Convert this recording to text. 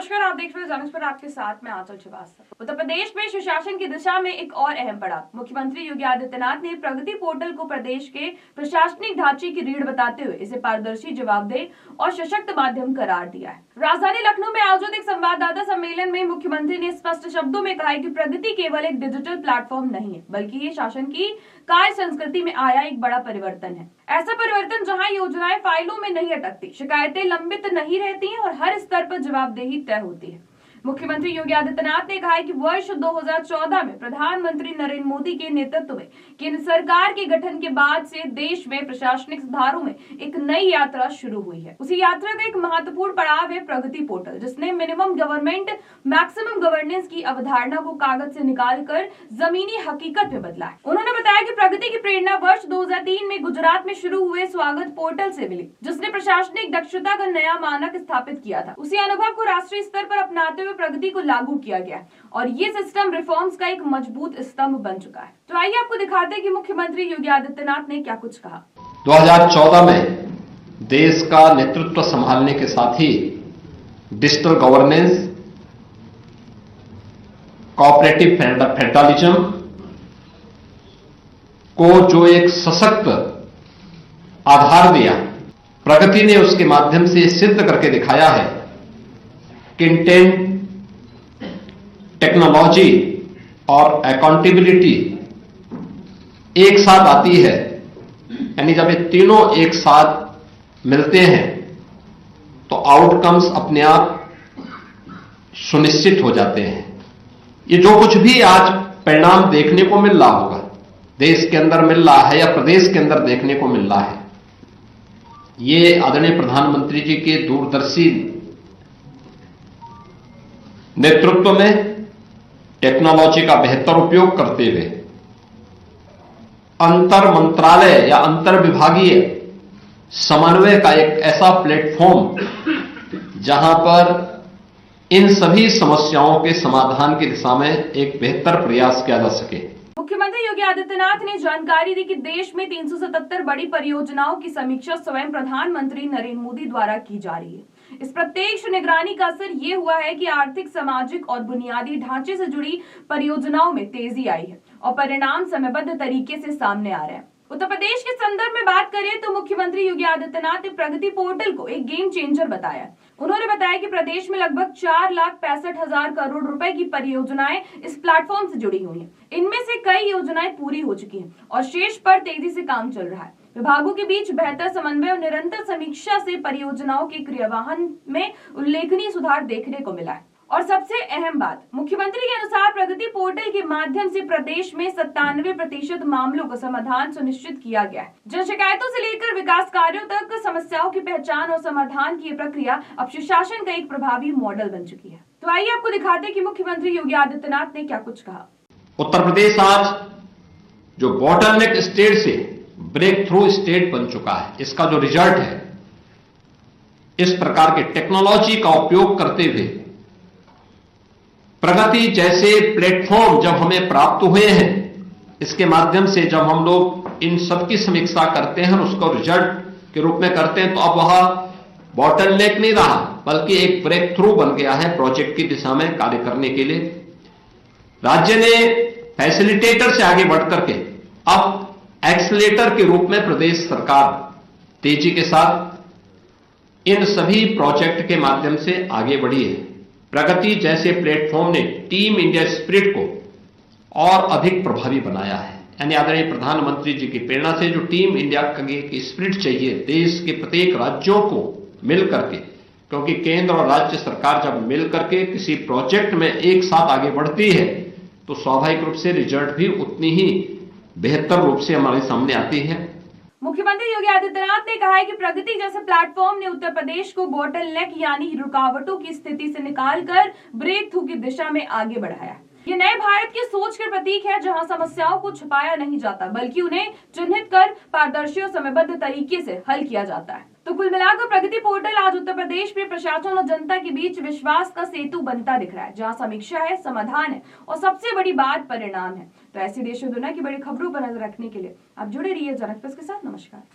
नमस्कार, आप देख रहे हैं जनक पर आपके साथ में आंचल श्रीवास्तव। उत्तर प्रदेश में सुशासन की दिशा में एक और अहम पड़ाव। मुख्यमंत्री योगी आदित्यनाथ ने प्रगति पोर्टल को प्रदेश के प्रशासनिक ढांचे की रीढ़ बताते हुए इसे पारदर्शी, जवाबदेह और सशक्त माध्यम करार दिया है। राजधानी लखनऊ में आयोजित एक संवाददाता सम्मेलन में मुख्यमंत्री ने स्पष्ट शब्दों में कहा कि प्रगति केवल एक डिजिटल प्लेटफॉर्म नहीं है, बल्कि ये शासन की कार्य संस्कृति में आया एक बड़ा परिवर्तन है। ऐसा परिवर्तन जहां योजनाएं फाइलों में नहीं अटकती, शिकायतें लंबित नहीं रहती हैं और हर स्तर पर जवाबदेही तय होती है। मुख्यमंत्री योगी आदित्यनाथ ने कहा है कि वर्ष 2014 में प्रधानमंत्री नरेंद्र मोदी के नेतृत्व में केंद्र सरकार के गठन के बाद से देश में प्रशासनिक सुधारों में एक नई यात्रा शुरू हुई है। उसी यात्रा का एक महत्वपूर्ण पड़ाव है प्रगति पोर्टल, जिसने मिनिमम गवर्नमेंट मैक्सिमम गवर्नेंस की अवधारणा को कागज से निकालकर जमीनी हकीकत में बदला है। उन्होंने बताया कि प्रगति की प्रेरणा वर्ष 2003 में गुजरात में शुरू हुए स्वागत पोर्टल से मिली, जिसने प्रशासनिक दक्षता का नया मानक स्थापित किया था। उसी अनुभव को राष्ट्रीय स्तर पर अपनाते हुए प्रगति को लागू किया गया और ये सिस्टम रिफॉर्म्स का एक मजबूत स्तंभ बन चुका है। तो आइए आपको दिखाते हैं कि मुख्यमंत्री योगी आदित्यनाथ ने क्या कुछ कहा। 2014 में देश का नेतृत्व संभालने के साथ ही डिजिटल गवर्नेंस, कोऑपरेटिव फेडरलिज्म को जो एक सशक्त आधार दिया, प्रगति ने उसके माध्यम से सिद्ध करके दिखाया है कि इंटेंट, टेक्नोलॉजी और अकाउंटेबिलिटी एक साथ आती है। यानी जब ये तीनों एक साथ मिलते हैं तो आउटकम्स अपने आप सुनिश्चित हो जाते हैं। ये जो कुछ भी आज परिणाम देखने को मिल रहा होगा, देश के अंदर मिल रहा है या प्रदेश के अंदर देखने को मिल रहा है, ये आदरणीय प्रधानमंत्री जी के दूरदर्शी नेतृत्व में टेक्नोलॉजी का बेहतर उपयोग करते हुए अंतर मंत्रालय या अंतर विभागीय समन्वय का एक ऐसा प्लेटफॉर्म जहां पर इन सभी समस्याओं के समाधान की दिशा में एक बेहतर प्रयास किया जा सके। मुख्यमंत्री योगी आदित्यनाथ ने जानकारी दी कि देश में 377 बड़ी परियोजनाओं की समीक्षा स्वयं प्रधानमंत्री नरेंद्र मोदी द्वारा की जा रही है। इस प्रत्यक्ष निगरानी का असर ये हुआ है कि आर्थिक, सामाजिक और बुनियादी ढांचे से जुड़ी परियोजनाओं में तेजी आई है और परिणाम समयबद्ध तरीके से सामने आ रहे हैं। उत्तर प्रदेश के संदर्भ में बात करें तो मुख्यमंत्री योगी आदित्यनाथ ने प्रगति पोर्टल को एक गेम चेंजर बताया। उन्होंने बताया कि प्रदेश में लगभग 4,65,000 करोड़ रुपए की परियोजनाएं इस प्लेटफॉर्म से जुड़ी हुई हैं। इनमें से कई योजनाएं पूरी हो चुकी हैं और शेष पर तेजी से काम चल रहा है। विभागों के बीच बेहतर समन्वय और निरंतर समीक्षा से परियोजनाओं के क्रियान्वयन में उल्लेखनीय सुधार देखने को मिला है। और सबसे अहम बात, मुख्यमंत्री के अनुसार प्रगति पोर्टल के माध्यम से प्रदेश में 97% मामलों का समाधान सुनिश्चित किया गया है। जन शिकायतों से लेकर विकास कार्यों तक समस्याओं की पहचान और समाधान की प्रक्रिया अब सुशासन का एक प्रभावी मॉडल बन चुकी है। तो आइए आपको दिखाते हैं कि मुख्यमंत्री योगी आदित्यनाथ ने क्या कुछ कहा। उत्तर प्रदेश आज जो बॉटलनेक स्टेट से ब्रेक थ्रू स्टेट बन चुका है, इसका जो रिजल्ट है, इस प्रकार के टेक्नोलॉजी का उपयोग करते हुए प्रगति जैसे प्लेटफॉर्म जब हमें प्राप्त हुए हैं, इसके माध्यम से जब हम लोग इन सबकी समीक्षा करते हैं और उसको रिजल्ट के रूप में करते हैं, तो अब वह बॉटलनेक नहीं रहा, बल्कि एक ब्रेक थ्रू बन गया है प्रोजेक्ट की दिशा में कार्य करने के लिए। राज्य ने फैसिलिटेटर से आगे बढ़ करके अब एक्सीलेटर के रूप में प्रदेश सरकार तेजी के साथ इन सभी प्रोजेक्ट के माध्यम से आगे बढ़ी है। प्रगति जैसे प्लेटफॉर्म ने टीम इंडिया स्पिरिट को और अधिक प्रभावी बनाया है। यानी आदरणीय प्रधानमंत्री जी की प्रेरणा से जो टीम इंडिया की स्पिरिट चाहिए देश के प्रत्येक राज्यों को मिल करके, क्योंकि केंद्र और राज्य सरकार जब मिल करके किसी प्रोजेक्ट में एक साथ आगे बढ़ती है तो स्वाभाविक रूप से रिजल्ट भी उतनी ही बेहतर रूप से हमारे सामने आती है। मुख्यमंत्री योगी आदित्यनाथ ने कहा है कि प्रगति जैसे प्लेटफॉर्म ने उत्तर प्रदेश को बॉटलनेक यानी रुकावटों की स्थिति से निकालकर ब्रेक थ्रू की दिशा में आगे बढ़ाया। ये नए भारत की सोच के प्रतीक है, जहां समस्याओं को छुपाया नहीं जाता, बल्कि उन्हें चिन्हित कर पारदर्शी और समयबद्ध तरीके से हल किया जाता है। तो कुल मिलाकर प्रगति पोर्टल आज उत्तर प्रदेश में प्रशासन और जनता के बीच विश्वास का सेतु बनता दिख रहा है, जहां समीक्षा है, समाधान है और सबसे बड़ी बात परिणाम है। तो ऐसी देश और दुनिया की बड़ी खबरों पर नजर रखने के लिए आप जुड़े रहिए जनक प्रेस के साथ। नमस्कार।